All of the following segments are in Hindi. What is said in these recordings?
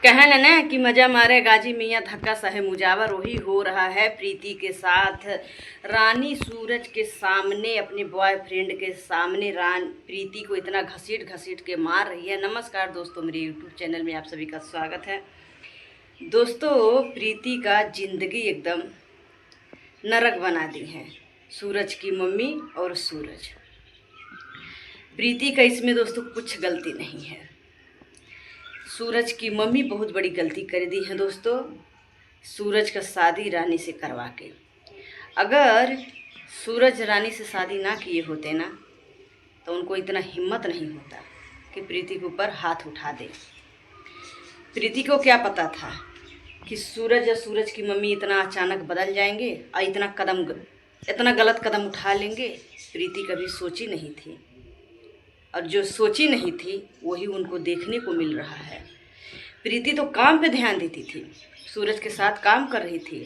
कहन न कि मजा मारे गाजी मियाँ धक्का सहे मुजावर, वही हो रहा है प्रीति के साथ। रानी सूरज के सामने, अपने बॉयफ्रेंड के सामने प्रीति को इतना घसीट घसीट के मार रही है। नमस्कार दोस्तों, मेरे यूट्यूब चैनल में आप सभी का स्वागत है। दोस्तों, प्रीति का ज़िंदगी एकदम नरक बना दी है सूरज की मम्मी और सूरज। प्रीति का इसमें दोस्तों कुछ गलती नहीं है। सूरज की मम्मी बहुत बड़ी गलती कर दी है दोस्तों, सूरज का शादी रानी से करवा के। अगर सूरज रानी से शादी ना किए होते ना, तो उनको इतना हिम्मत नहीं होता कि प्रीति के ऊपर हाथ उठा दे। प्रीति को क्या पता था कि सूरज या सूरज की मम्मी इतना अचानक बदल जाएंगे और इतना गलत कदम उठा लेंगे। प्रीति कभी सोची नहीं थी, और जो सोची नहीं थी वही उनको देखने को मिल रहा है। प्रीति तो काम पे ध्यान देती थी, सूरज के साथ काम कर रही थी।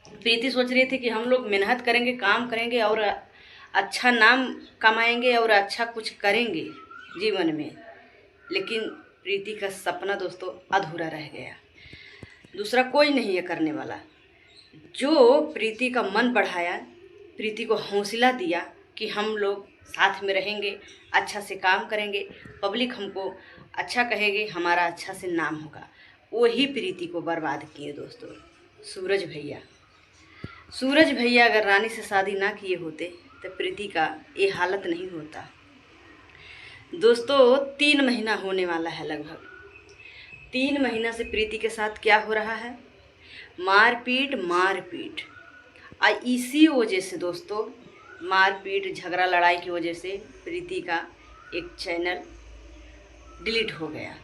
प्रीति सोच रही थी कि हम लोग मेहनत करेंगे, काम करेंगे और अच्छा नाम कमाएंगे और अच्छा कुछ करेंगे जीवन में। लेकिन प्रीति का सपना दोस्तों अधूरा रह गया। दूसरा कोई नहीं है करने वाला। जो प्रीति का मन बढ़ाया, प्रीति को हौसला दिया कि हम लोग साथ में रहेंगे, अच्छा से काम करेंगे, पब्लिक हमको अच्छा कहेगी, हमारा अच्छा से नाम होगा, वही प्रीति को बर्बाद किए दोस्तों सूरज भैया। सूरज भैया अगर रानी से शादी ना किए होते तो प्रीति का ये हालत नहीं होता। दोस्तों 3 महीना होने वाला है, लगभग 3 महीना से प्रीति के साथ क्या हो रहा है, मारपीट। इसी वजह से दोस्तों, मारपीट झगड़ा लड़ाई की वजह से प्रीति का एक चैनल डिलीट हो गया।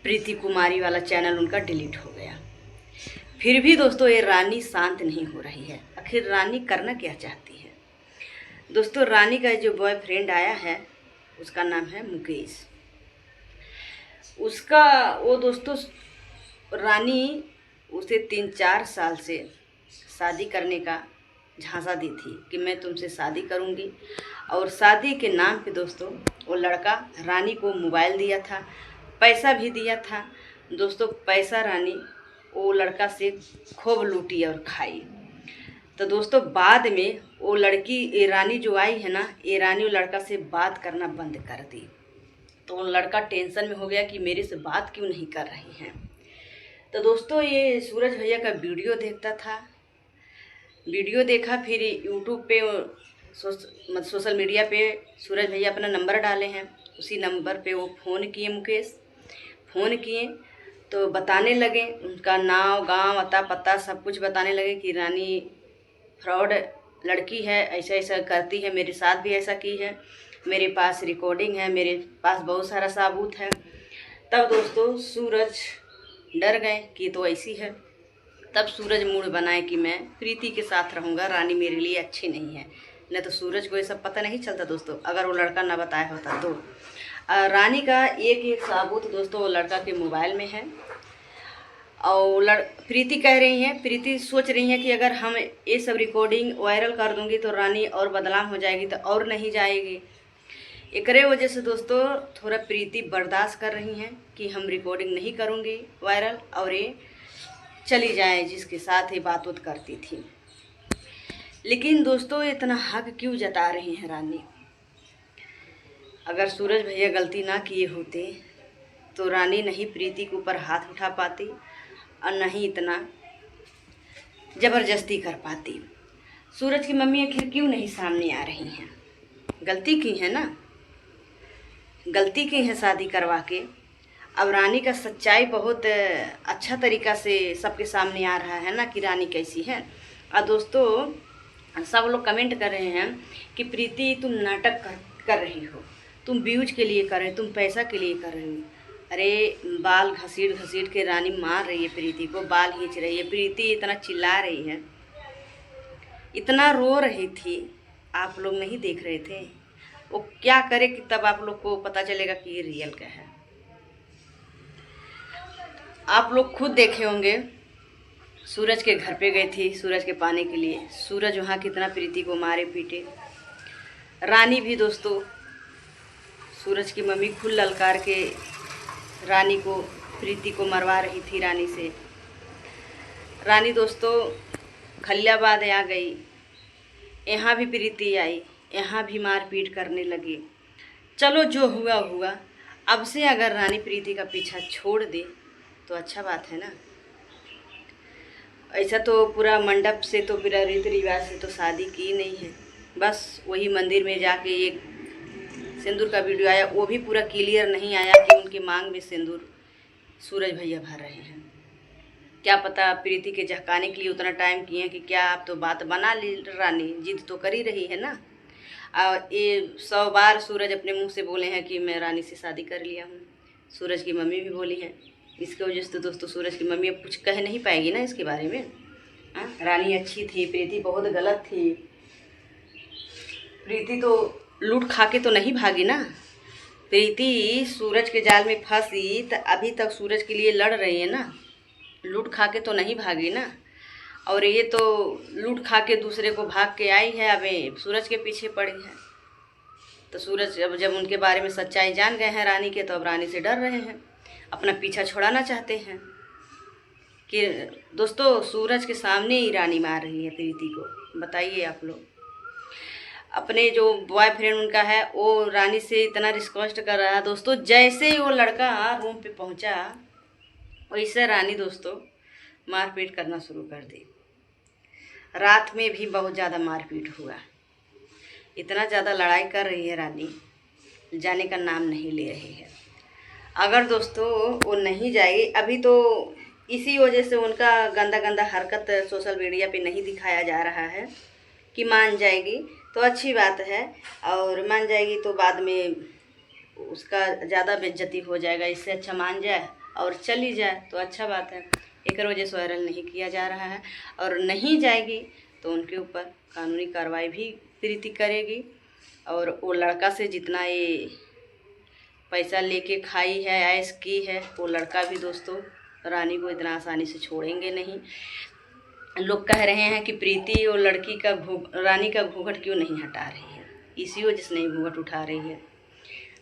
प्रीति कुमारी वाला चैनल उनका डिलीट हो गया। फिर भी दोस्तों ये रानी शांत नहीं हो रही है। आखिर रानी करना क्या चाहती है दोस्तों? रानी का जो बॉयफ्रेंड आया है उसका नाम है मुकेश। वो दोस्तों रानी उसे 3-4 साल से शादी करने का झांसा दी थी कि मैं तुमसे शादी करूंगी। और शादी के नाम पे दोस्तों वो लड़का रानी को मोबाइल दिया था, पैसा भी दिया था दोस्तों। पैसा रानी वो लड़का से खूब लूटी और खाई। तो दोस्तों बाद में वो लड़की, ये रानी जो आई है ना, ये रानी वो लड़का से बात करना बंद कर दी। तो वो लड़का टेंशन में हो गया कि मेरे से बात क्यों नहीं कर रही हैं। तो दोस्तों ये सूरज भैया का वीडियो देखता था, वीडियो देखा, फिर यूट्यूब पे सोशल मीडिया पे सूरज भैया अपना नंबर डाले हैं। उसी नंबर पे वो फ़ोन किए, मुकेश फ़ोन किए तो बताने लगे, उनका नाम, गांव, अता पता सब कुछ बताने लगे कि रानी फ्रॉड लड़की है, ऐसा ऐसा करती है, मेरे साथ भी ऐसा की है, मेरे पास रिकॉर्डिंग है, मेरे पास बहुत सारा सबूत है। तब दोस्तों सूरज डर गए कि तो ऐसी है। तब सूरज मूड बनाए कि मैं प्रीति के साथ रहूँगा, रानी मेरे लिए अच्छी नहीं है। नहीं तो सूरज को ये सब पता नहीं चलता दोस्तों, अगर वो लड़का ना बताया होता तो। रानी का एक सबूत दोस्तों वो लड़का के मोबाइल में है। और प्रीति कह रही हैं, प्रीति सोच रही हैं कि अगर हम ये सब रिकॉर्डिंग वायरल कर दूँगी तो रानी और बदनाम हो जाएगी, तो और नहीं जाएगी। एकरे वजह से दोस्तों थोड़ा प्रीति बर्दाश्त कर रही हैं कि हम रिकॉर्डिंग नहीं करूँगी वायरल, और ये चली जाए जिसके साथ ये बात करती थी। लेकिन दोस्तों इतना हक क्यों जता रही हैं रानी? अगर सूरज भैया गलती ना किए होते तो रानी नहीं प्रीति के ऊपर हाथ उठा पाती और नहीं इतना ज़बरदस्ती कर पाती। सूरज की मम्मी आखिर क्यों नहीं सामने आ रही हैं? गलती की है ना, गलती की है शादी करवा के। अब रानी का सच्चाई बहुत अच्छा तरीक़ा से सबके सामने आ रहा है ना कि रानी कैसी है। और दोस्तों सब लोग कमेंट कर रहे हैं कि प्रीति तुम नाटक कर रही हो, तुम व्यूज के लिए कर रहे हो, तुम पैसा के लिए कर रही हो। अरे बाल घसीट के रानी मार रही है प्रीति को, बाल खींच रही है। प्रीति इतना चिल्ला रही है, इतना रो रही थी, आप लोग नहीं देख रहे थे? वो क्या करे कि तब आप लोग को पता चलेगा कि ये रियल क्या है। आप लोग खुद देखे होंगे, सूरज के घर पे गई थी सूरज के पाने के लिए। सूरज वहाँ कितना प्रीति को मारे पीटे। रानी भी दोस्तों सूरज की मम्मी खुद ललकार के रानी को प्रीति को मरवा रही थी रानी से। रानी दोस्तों खलियाबाद आ गई, यहाँ भी प्रीति आई, यहाँ भी मारपीट करने लगी। चलो जो हुआ हुआ, अब से अगर रानी प्रीति का पीछा छोड़ दे तो अच्छा बात है ना। ऐसा तो पूरा मंडप से तो पूरा रीति रिवाज से तो शादी की नहीं है, बस वही मंदिर में जाके एक सिंदूर का वीडियो आया, वो भी पूरा क्लियर नहीं आया कि उनकी मांग में सिंदूर सूरज भैया भर रहे हैं। क्या पता प्रीति के झकाने के लिए उतना टाइम किए हैं कि क्या। आप तो बात बना ली, रानी जिद तो कर ही रही है ना। और ये 100 बार सूरज अपने मुंह से बोले हैं कि मैं रानी से शादी कर लिया हूँ। सूरज की मम्मी भी बोली है, इसके वजह से तो दोस्तों सूरज की मम्मी अब कुछ कह नहीं पाएगी ना इसके बारे में। रानी अच्छी थी, प्रीति बहुत गलत थी। प्रीति तो लूट खा के तो नहीं भागी ना। प्रीति सूरज के जाल में फंसी तो अभी तक सूरज के लिए लड़ रही है ना, लूट खा के तो नहीं भागी ना। और ये तो लूट खा के दूसरे को भाग के आई है, अब सूरज के पीछे पड़ी है। तो सूरज अब जब उनके बारे में सच्चाई जान गए हैं रानी के, तो अब रानी से डर रहे हैं, अपना पीछा छुड़ाना चाहते हैं। कि दोस्तों सूरज के सामने ही रानी मार रही है प्रीति को। बताइए आप लोग। अपने जो बॉयफ्रेंड उनका है वो रानी से इतना रिक्वेस्ट कर रहा है दोस्तों, जैसे ही वो लड़का रूम पे पहुंचा वैसे रानी दोस्तों मारपीट करना शुरू कर दी। रात में भी बहुत ज़्यादा मारपीट हुआ, इतना ज़्यादा लड़ाई कर रही है रानी, जाने का नाम नहीं ले रही है। अगर दोस्तों वो नहीं जाएगी, अभी तो इसी वजह से उनका गंदा गंदा हरकत सोशल मीडिया पे नहीं दिखाया जा रहा है कि मान जाएगी तो अच्छी बात है, और मान जाएगी तो बाद में उसका ज़्यादा बेइज्जती हो जाएगा। इससे अच्छा मान जाए और चली जाए तो अच्छा बात है। एक वजह से वायरल नहीं किया जा रहा है। और नहीं जाएगी तो उनके ऊपर कानूनी कार्रवाई भी प्रीति करेगी। और वो लड़का से जितना ये पैसा लेके खाई है, ऐश की है, वो लड़का भी दोस्तों रानी को इतना आसानी से छोड़ेंगे नहीं। लोग कह रहे हैं कि प्रीति और लड़की का रानी का घूंघट क्यों नहीं हटा रही है, इसी वजह से नहीं घूंघट उठा रही है।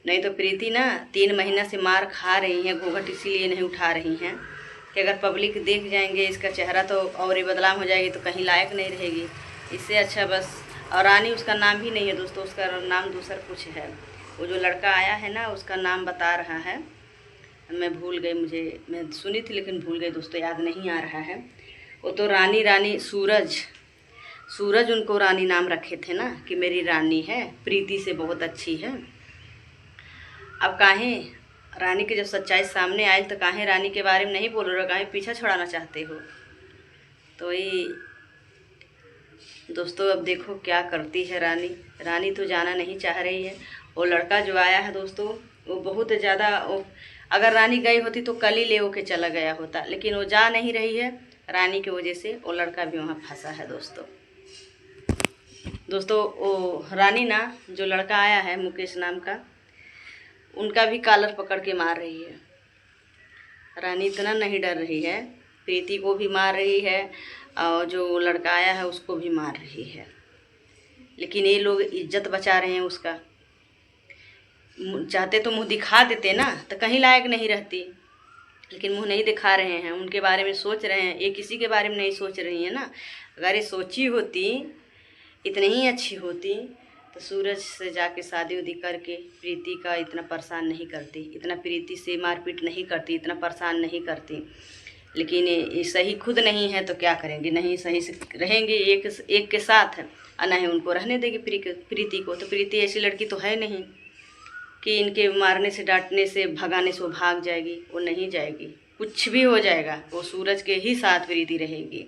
नहीं तो प्रीति ना 3 महीना से मार खा रही है, घूंघट इसीलिए नहीं उठा रही हैं कि अगर पब्लिक देख जाएंगे इसका चेहरा तो और ही बदलाव हो जाएगी, तो कहीं लायक नहीं रहेगी। इससे अच्छा बस। और रानी उसका नाम भी नहीं है दोस्तों, उसका नाम दूसरा कुछ है। वो जो लड़का आया है ना उसका नाम बता रहा है, मैं भूल गई, मैं सुनी थी लेकिन भूल गई दोस्तों, याद नहीं आ रहा है। वो तो रानी सूरज उनको रानी नाम रखे थे ना कि मेरी रानी है, प्रीति से बहुत अच्छी है। अब काहे रानी की जब सच्चाई सामने आई तो काहे रानी के बारे में नहीं बोल रहे हो, काहे पीछा छुड़ाना चाहते हो। तो ये दोस्तों अब देखो क्या करती है रानी तो जाना नहीं चाह रही है। वो लड़का जो आया है दोस्तों वो बहुत ज़्यादा, अगर रानी गई होती तो कल ही ले होके चला गया होता, लेकिन वो जा नहीं रही है। रानी की वजह से वो लड़का भी वहाँ फंसा है दोस्तों वो रानी ना जो लड़का आया है मुकेश नाम का, उनका भी कॉलर पकड़ के मार रही है। रानी इतना नहीं डर रही है, प्रीति को भी मार रही है और जो लड़का आया है उसको भी मार रही है। लेकिन ये लोग इज्जत बचा रहे हैं उसका। चाहते तो मुंह दिखा देते ना तो कहीं लायक नहीं रहती, लेकिन मुंह नहीं दिखा रहे हैं, उनके बारे में सोच रहे हैं। ये किसी के बारे में नहीं सोच रही है ना। अगर ये सोची होती, इतनी ही अच्छी होती तो सूरज से जाके शादी उदी करके प्रीति का इतना परेशान नहीं करती, इतना प्रीति से मारपीट नहीं करती, इतना परेशान नहीं करती। लेकिन ये सही खुद नहीं है तो क्या करेंगे, नहीं सही से रहेंगे एक के साथ और नहीं उनको रहने देगी प्रीति को। तो प्रीति ऐसी लड़की तो है नहीं कि इनके मारने से डांटने से भगाने से वो भाग जाएगी। वो नहीं जाएगी, कुछ भी हो जाएगा वो सूरज के ही साथ प्रीति रहेगी।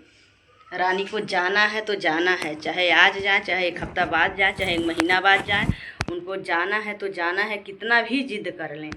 रानी को जाना है तो जाना है, चाहे आज जाए, चाहे 1 हफ्ता बाद जाए, चाहे 1 महीना बाद जाए, उनको जाना है तो जाना है, कितना भी जिद कर लें।